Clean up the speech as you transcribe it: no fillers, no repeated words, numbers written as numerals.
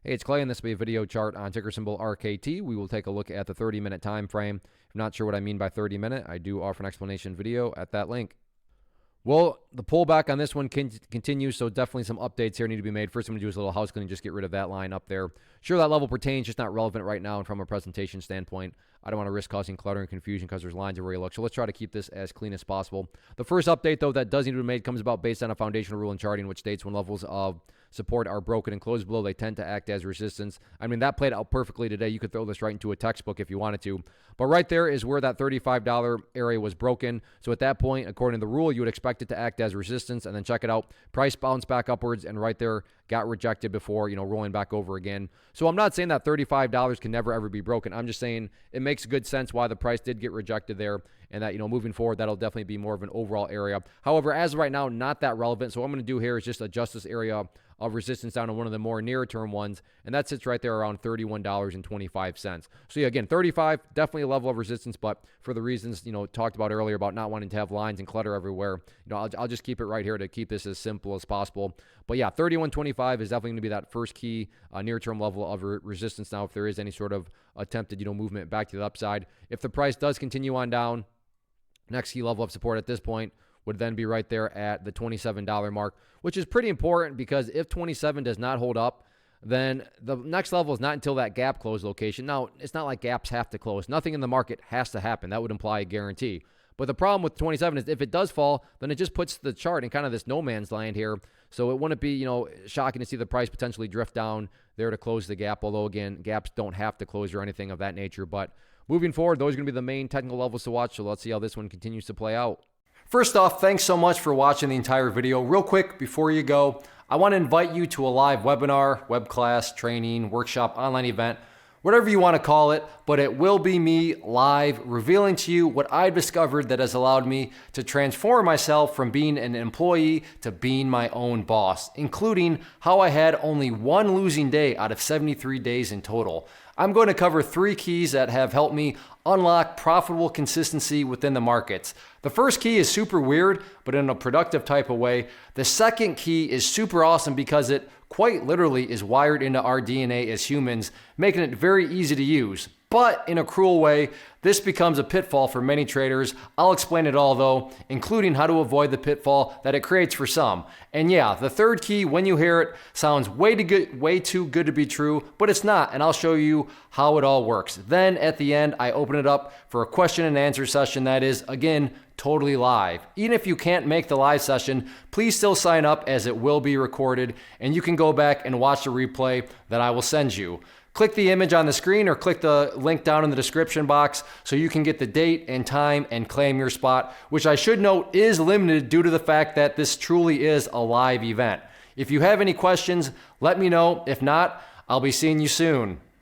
Hey, it's Clay, and this will be a video chart on ticker symbol RKT. We will take a look at the 30-minute time frame. If you're not sure what I mean by 30-minute, I do offer an explanation video at that link. Well, the pullback on this one continues, so definitely some updates here need to be made. First, I'm going to do is a little house cleaning, just get rid of that line up there. Sure, that level pertains, just not relevant right now, and from a presentation standpoint, I don't want to risk causing clutter and confusion because there's lines everywhere you look. So let's try to keep this as clean as possible. The first update, though, that does need to be made comes about based on a foundational rule in charting, which states when levels of support are broken and closed below, they tend to act as resistance. I mean, that played out perfectly today. You could throw this right into a textbook if you wanted to. But right there is where that $35 area was broken. So at that point, according to the rule, you would expect it to act as resistance. And then check it out. Price bounced back upwards and right there got rejected before, rolling back over again. So I'm not saying that $35 can never, ever be broken. I'm just saying it makes good sense why the price did get rejected there. And that, moving forward, that'll definitely be more of an overall area. However, as of right now, not that relevant. So what I'm going to do here is just adjust this area of resistance down to one of the more near-term ones, and that sits right there around $31.25. So yeah, again, 35, definitely a level of resistance, but for the reasons, talked about earlier about not wanting to have lines and clutter everywhere, I'll just keep it right here to keep this as simple as possible. But yeah, 31.25 is definitely going to be that first key near-term level of resistance now if there is any sort of attempted, movement back to the upside. If the price does continue on down, next key level of support at this point would then be right there at the $27 mark, which is pretty important because if 27 does not hold up, then the next level is not until that gap close location. Now, it's not like gaps have to close. Nothing in the market has to happen. That would imply a guarantee. But the problem with 27 is if it does fall, then it just puts the chart in kind of this no man's land here. So it wouldn't be, shocking to see the price potentially drift down there to close the gap. Although, again, gaps don't have to close or anything of that nature. But moving forward, those are going to be the main technical levels to watch. So let's see how this one continues to play out. First off, thanks so much for watching the entire video. Real quick, before you go, I want to invite you to a live webinar, web class, training, workshop, online event, whatever you want to call it, but it will be me live revealing to you what I've discovered that has allowed me to transform myself from being an employee to being my own boss, including how I had only one losing day out of 73 days in total. I'm going to cover 3 keys that have helped me unlock profitable consistency within the markets. The first key is super weird, but in a productive type of way. The second key is super awesome because it quite literally is wired into our DNA as humans, making it very easy to use. But in a cruel way, this becomes a pitfall for many traders. I'll explain it all though, including how to avoid the pitfall that it creates for some. And yeah, the third key, when you hear it, sounds way too good to be true, but it's not, and I'll show you how it all works. Then at the end, I open it up for a question and answer session that is, again, totally live. Even if you can't make the live session, please still sign up as it will be recorded, and you can go back and watch the replay that I will send you. Click the image on the screen or click the link down in the description box so you can get the date and time and claim your spot, which I should note is limited due to the fact that this truly is a live event. If you have any questions, let me know. If not, I'll be seeing you soon.